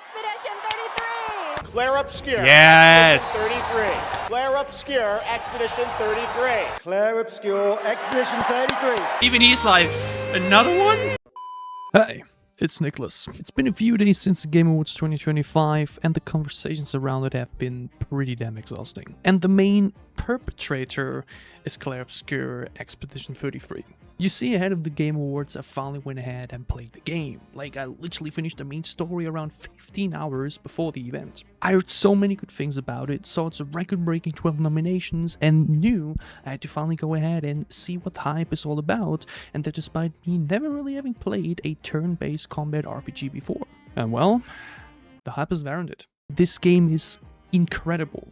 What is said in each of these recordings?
Expedition 33! Clair Obscur. Yes! Expedition 33. Clair Obscur, Expedition 33. Clair Obscur, Expedition 33. Even he's like, another one? Hey, it's Niclas. It's been a few days since the Game Awards 2025 and the conversations around it have been pretty damn exhausting. And the main perpetrator is Clair Obscur Expedition 33. You see, ahead of the Game Awards, I finally went ahead and played the game. Like, I literally finished the main story around 15 hours before the event. I heard so many good things about it, saw it's a record-breaking 12 nominations, and knew I had to finally go ahead and see what the hype is all about, and that despite me never really having played a turn-based combat RPG before. And well, the hype is warranted. This game is incredible.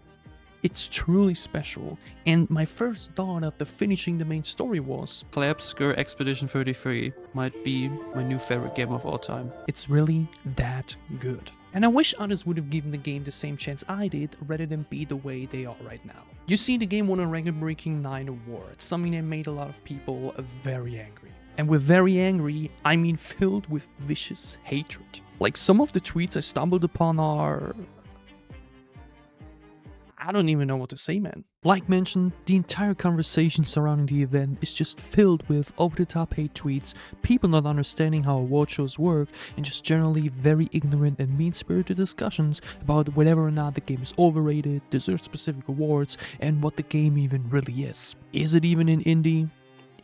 It's truly special, and my first thought after finishing the main story was, Clair Obscur Expedition 33 might be my new favorite game of all time. it's really that good. And I wish others would have given the game the same chance I did, rather than be the way they are right now. You see, the game won a record-breaking 9 awards, something that made a lot of people very angry. And with very angry, I mean filled with vicious hatred. Like, some of the tweets I stumbled upon are... I don't even know what to say, man. Like mentioned, the entire conversation surrounding the event is just filled with over-the-top hate tweets, people not understanding how award shows work, and just generally very ignorant and mean-spirited discussions about whether or not the game is overrated, deserves specific awards, and what the game even really is. Is it even an indie?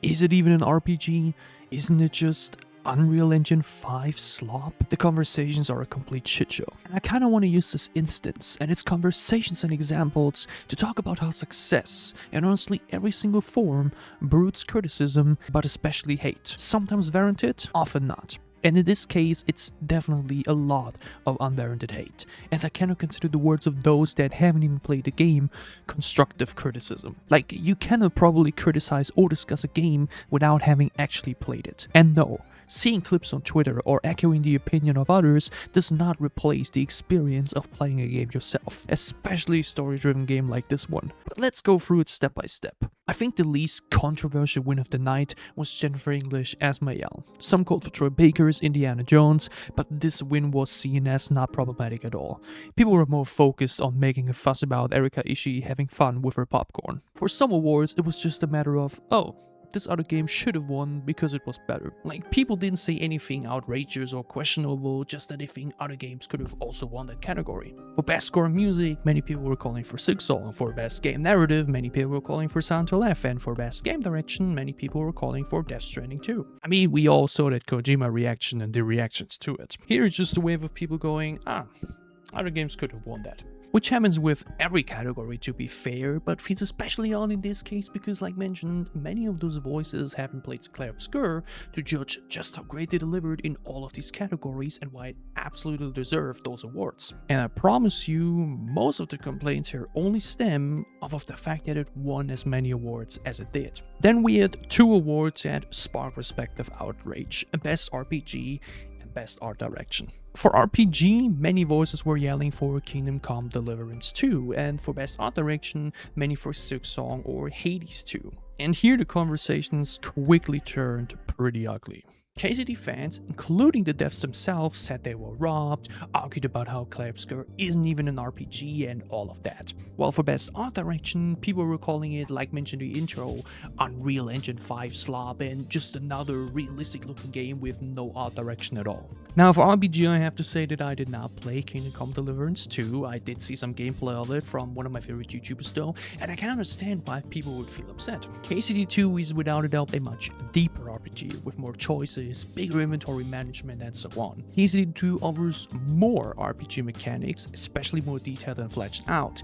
Is it even an RPG? Isn't it just Unreal Engine 5 slop? The conversations are a complete shitshow. And I kinda wanna use this instance and its conversations and examples to talk about how success, and honestly every single form, broods criticism, but especially hate. Sometimes warranted, often not. And in this case, it's definitely a lot of unwarranted hate, as I cannot consider the words of those that haven't even played the game constructive criticism. Like, you cannot probably criticize or discuss a game without having actually played it. And no, seeing clips on Twitter or echoing the opinion of others does not replace the experience of playing a game yourself, especially a story-driven game like this one. But let's go through it step by step. I think the least controversial win of the night was Jennifer English as Mayel. Some called for Troy Baker's Indiana Jones, but this win was seen as not problematic at all. People were more focused on making a fuss about Erika Ishii having fun with her popcorn. For some awards, it was just a matter of, oh, this other game should have won because it was better. Like, people didn't say anything outrageous or questionable, just that they think other games could have also won that category. For best score music, many people were calling for Silksong. For best game narrative, many people were calling for Sound to Laugh. And for best game direction, many people were calling for Death Stranding 2. I mean, we all saw that Kojima reaction and the reactions to it. Here is just a wave of people going, other games could have won that. Which happens with every category, to be fair, but feels especially odd in this case because, like mentioned, many of those voices haven't played Clair Obscur to judge just how great they delivered in all of these categories and why it absolutely deserved those awards. And I promise you, most of the complaints here only stem off of the fact that it won as many awards as it did. Then we had 2 awards that sparked respective outrage, Best RPG and Best Art Direction. For RPG, many voices were yelling for Kingdom Come Deliverance 2, and for Best Art Direction, many for Silksong or Hades 2. And here the conversations quickly turned pretty ugly. KCD fans, including the devs themselves, said they were robbed, argued about how Clair Obscur isn't even an RPG and all of that. While for Best Art Direction, people were calling it, like mentioned in the intro, Unreal Engine 5 slop and just another realistic looking game with no art direction at all. Now for RPG, I have to say that I did not play Kingdom Come Deliverance 2. I did see some gameplay of it from one of my favorite YouTubers though, and I can understand why people would feel upset. KCD 2 is without a doubt a much deeper RPG with more choices, bigger inventory management and so on. KCD 2 offers more RPG mechanics, especially more detailed and fleshed out.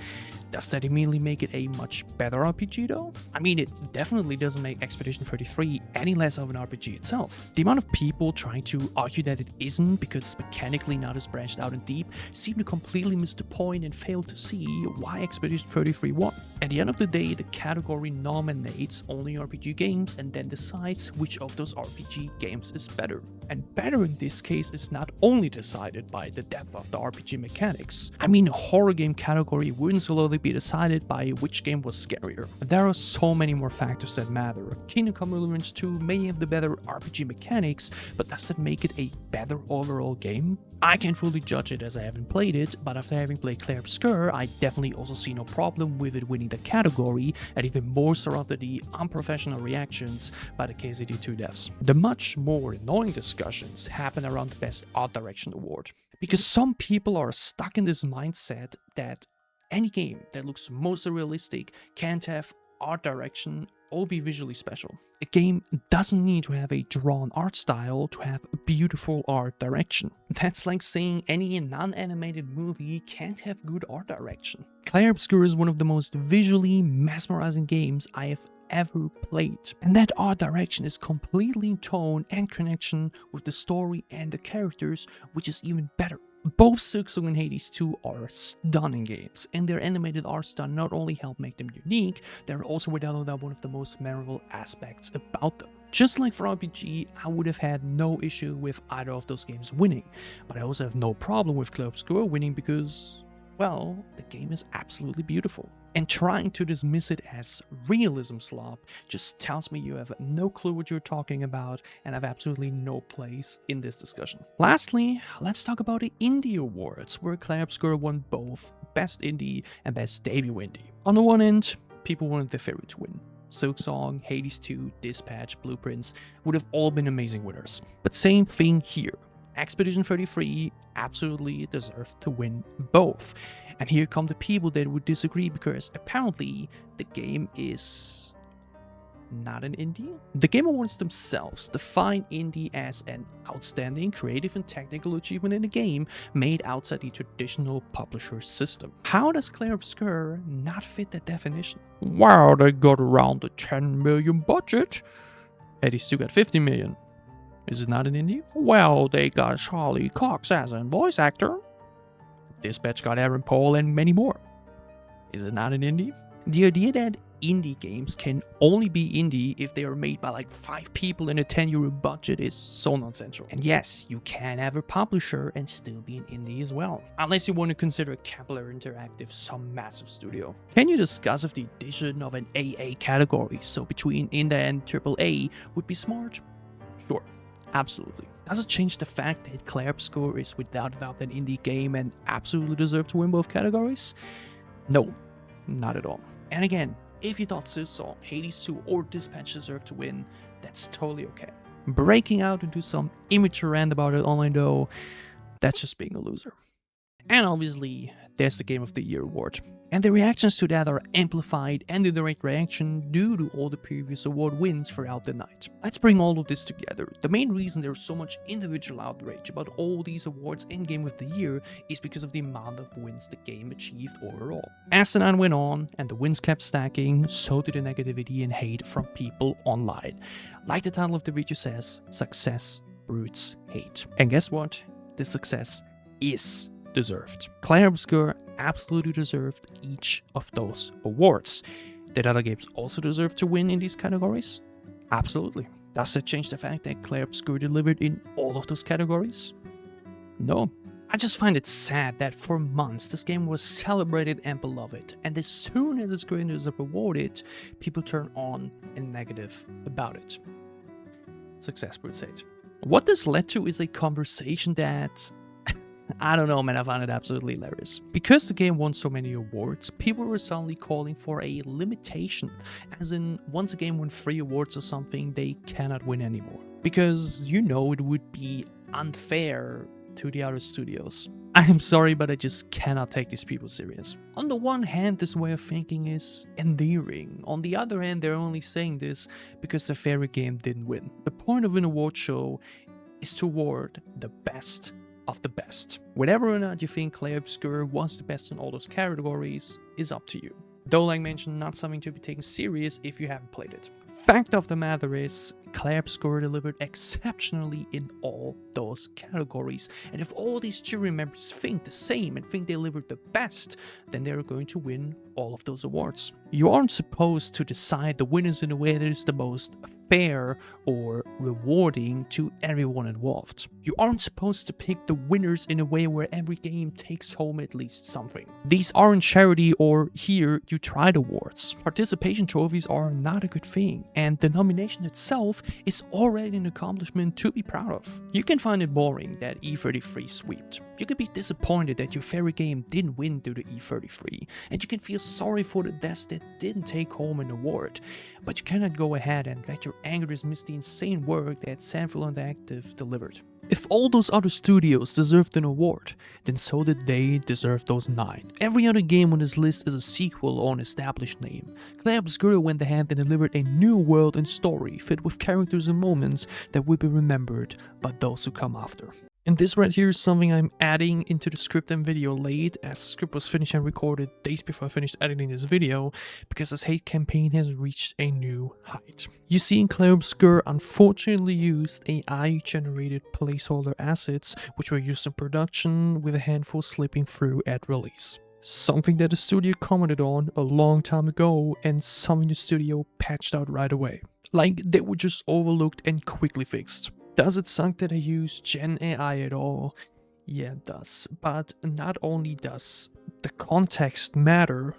Does that immediately make it a much better RPG though? I mean, it definitely doesn't make Expedition 33 any less of an RPG itself. The amount of people trying to argue that it isn't because it's mechanically not as branched out and deep seem to completely miss the point and fail to see why Expedition 33 won. At the end of the day, the category nominates only RPG games and then decides which of those RPG games is better. And better in this case is not only decided by the depth of the RPG mechanics. I mean, a horror game category wouldn't solely be decided by which game was scarier. There are so many more factors that matter. Kingdom Come Deliverance 2 may have the better RPG mechanics, but does that make it a better overall game? I can't fully judge it as I haven't played it, but after having played Clair Obscur, I definitely also see no problem with it winning the category, and even more so after the unprofessional reactions by the KCD2 devs. The much more annoying discussions happen around the Best Art Direction award, because some people are stuck in this mindset that any game that looks mostly realistic can't have art direction or be visually special. A game doesn't need to have a drawn art style to have beautiful art direction. That's like saying any non-animated movie can't have good art direction. Clair Obscur is one of the most visually mesmerizing games I have ever played, and that art direction is completely in tone and connection with the story and the characters, which is even better. Both Silksong and Hades 2 are stunning games, and their animated art style not only help make them unique, they're also without a doubt one of the most memorable aspects about them. Just like for RPG, I would have had no issue with either of those games winning, but I also have no problem with Clair Obscur winning because, well, the game is absolutely beautiful. And trying to dismiss it as realism slop just tells me you have no clue what you're talking about and have absolutely no place in this discussion. Lastly, let's talk about the Indie Awards, where Clair Obscur won both Best Indie and Best Debut Indie. On the one end, people wanted their favorite to win. Silksong, Hades 2, Dispatch, Blueprints would have all been amazing winners. But same thing here. Expedition 33 absolutely deserved to win both. And here come the people that would disagree, because apparently the game is not an indie. The Game Awards themselves define indie as an outstanding creative and technical achievement in a game made outside the traditional publisher system. How does Clair Obscur not fit that definition? Wow, they got around the 10 million budget. Hades 2 got 50 million. Is it not an indie? Well, they got Charlie Cox as a voice actor. Dispatch got Aaron Paul and many more. Is it not an indie? The idea that indie games can only be indie if they are made by like 5 people in a 10-euro budget is so nonsensical. And yes, you can have a publisher and still be an indie as well, unless you want to consider Kepler Interactive some massive studio. Can you discuss if the addition of an AA category, so between indie and AAA, would be smart? Sure. Absolutely. Does it change the fact that Clair Obscur is without a doubt an indie game and absolutely deserves to win both categories? No, not at all. And again, if you thought Silksong, Hades 2 or Dispatch deserved to win, that's totally okay. Breaking out into some immature rant about it online though, that's just being a loser. And obviously, there's the Game of the Year award. And the reactions to that are amplified and in direct reaction due to all the previous award wins throughout the night. Let's bring all of this together. The main reason there's so much individual outrage about all these awards in Game of the Year is because of the amount of wins the game achieved overall. As the night went on and the wins kept stacking, so did the negativity and hate from people online. Like the title of the video says, success broods hate. And guess what? The success is deserved. Clair Obscur absolutely deserved each of those awards. Did other games also deserve to win in these categories? Absolutely. Does it change the fact that Clair Obscur delivered in all of those categories? No. I just find it sad that for months this game was celebrated and beloved, and as soon as its creators are rewarded, people turn on and negative about it. Success broods hate. What this led to is a conversation that I don't know, man, I found it absolutely hilarious. Because the game won so many awards, people were suddenly calling for a limitation, as in once a game won 3 awards or something, they cannot win anymore. Because, you know, it would be unfair to the other studios. I am sorry, but I just cannot take these people serious. On the one hand, this way of thinking is endearing. On the other hand, they're only saying this because their favorite game didn't win. The point of an award show is to award the best of the best. Whether or not you think Clair Obscur was the best in all those categories is up to you. Though, like mentioned, not something to be taken serious if you haven't played it. Fact of the matter is, Clair Obscur delivered exceptionally in all those categories. And if all these jury members think the same and think they delivered the best, then they're going to win all of those awards. You aren't supposed to decide the winners in a way that is the most fair or rewarding to everyone involved. You aren't supposed to pick the winners in a way where every game takes home at least something. These aren't charity or here you tried awards. Participation trophies are not a good thing, and the nomination itself is already an accomplishment to be proud of. You can find it boring that E33 swept. You could be disappointed that your favorite game didn't win due to E33, and you can feel sorry for the devs that didn't take home an award, but you cannot go ahead and let your anger dismiss the insane work that Sanfil Interactive delivered. If all those other studios deserved an award, then so did they deserve those 9. Every other game on this list is a sequel or an established name. Clair Obscur went ahead and delivered a new world and story filled with characters and moments that will be remembered by those who come after. And this right here is something I'm adding into the script and video late, as the script was finished and recorded days before I finished editing this video, because this hate campaign has reached a new height. You see, in Clair Obscur unfortunately used AI-generated placeholder assets, which were used in production, with a handful slipping through at release. Something that the studio commented on a long time ago, and something the studio patched out right away. Like, they were just overlooked and quickly fixed. Does it suck that I use Gen AI at all? Yeah, it does. But not only does the context matter,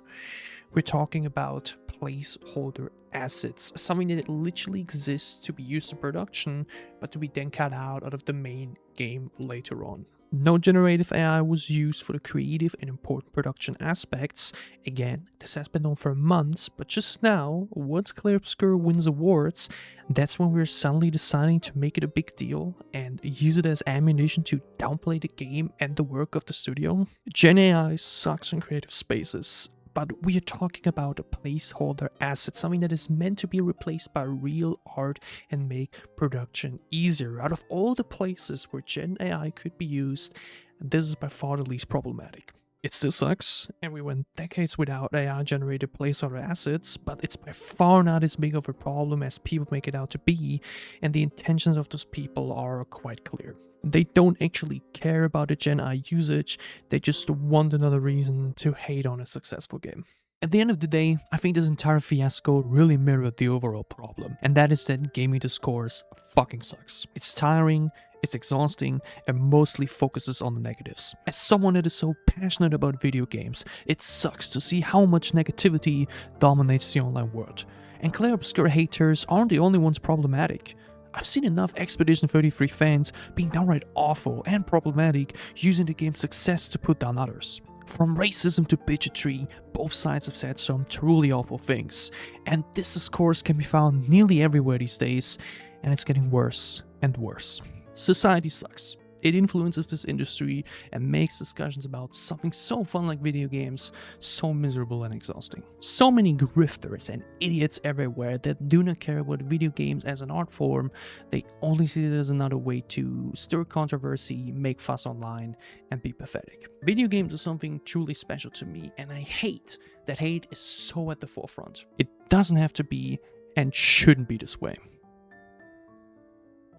we're talking about placeholder assets, something that literally exists to be used in production, but to be then cut out of the main game later on. No generative AI was used for the creative and important production aspects. Again, this has been known for months, but just now, once Clair Obscur wins awards, that's when we're suddenly deciding to make it a big deal and use it as ammunition to downplay the game and the work of the studio. Gen AI sucks in creative spaces, but we are talking about a placeholder asset, something that is meant to be replaced by real art and make production easier. Out of all the places where Gen AI could be used, this is by far the least problematic. It still sucks, and we went decades without AI-generated placeholder assets, but it's by far not as big of a problem as people make it out to be, and the intentions of those people are quite clear. They don't actually care about the Gen AI usage, they just want another reason to hate on a successful game. At the end of the day, I think this entire fiasco really mirrored the overall problem, and that is that gaming discourse fucking sucks. It's tiring, it's exhausting, and mostly focuses on the negatives. As someone that is so passionate about video games, it sucks to see how much negativity dominates the online world. And Clair Obscur haters aren't the only ones problematic. I've seen enough Expedition 33 fans being downright awful and problematic, using the game's success to put down others. From racism to bigotry, both sides have said some truly awful things, and this discourse can be found nearly everywhere these days, and it's getting worse and worse. Society sucks. It influences this industry and makes discussions about something so fun like video games so miserable and exhausting. So many grifters and idiots everywhere that do not care about video games as an art form, they only see it as another way to stir controversy, make fuss online, and be pathetic. Video games are something truly special to me, and I hate that hate is so at the forefront. It doesn't have to be and shouldn't be this way.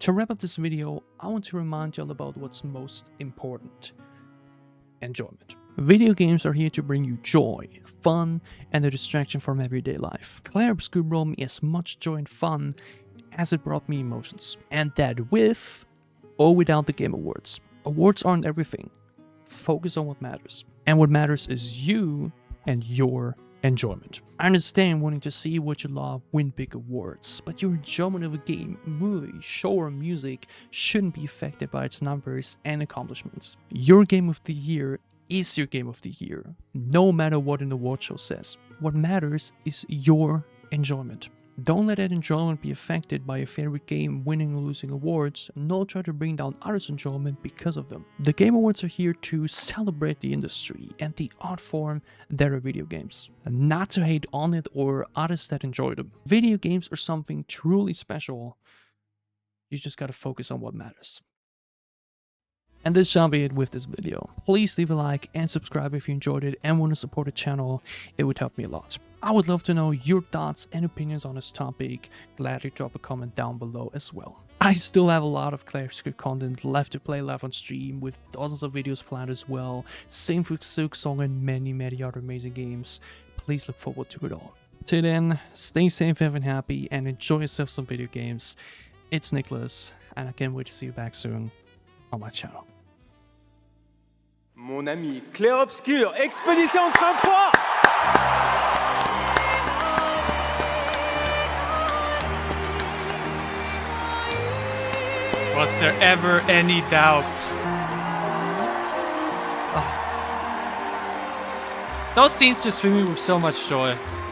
To wrap up this video, I want to remind y'all about what's most important: enjoyment. Video games are here to bring you joy, fun, and a distraction from everyday life. Clair Obscur brought me as much joy and fun as it brought me emotions. And that with or without the Game Awards. Awards aren't everything. Focus on what matters. And what matters is you and your enjoyment. I understand wanting to see what you love win big awards, but your enjoyment of a game, movie, show, or music shouldn't be affected by its numbers and accomplishments. Your game of the year is your game of the year, no matter what an award show says. What matters is your enjoyment. Don't let that enjoyment be affected by your favorite game winning or losing awards, nor try to bring down others' enjoyment because of them. The Game Awards are here to celebrate the industry and the art form that are video games, and not to hate on it or others that enjoy them. Video games are something truly special. You just gotta focus on what matters. And this shall be it with this video. Please leave a like and subscribe if you enjoyed it and want to support the channel. It would help me a lot. I would love to know your thoughts and opinions on this topic. Gladly drop a comment down below as well. I still have a lot of Clair Obscur content left to play live on stream, with dozens of videos planned as well. Same for Silksong and many other amazing games. Please look forward to it all. Till then, stay safe, have happy, and enjoy yourself some video games. It's Niclas, and I can't wait to see you back soon on my channel. Mon ami Clair Obscur, Expédition 33! Was there ever any doubt? Those scenes just fill me with so much joy.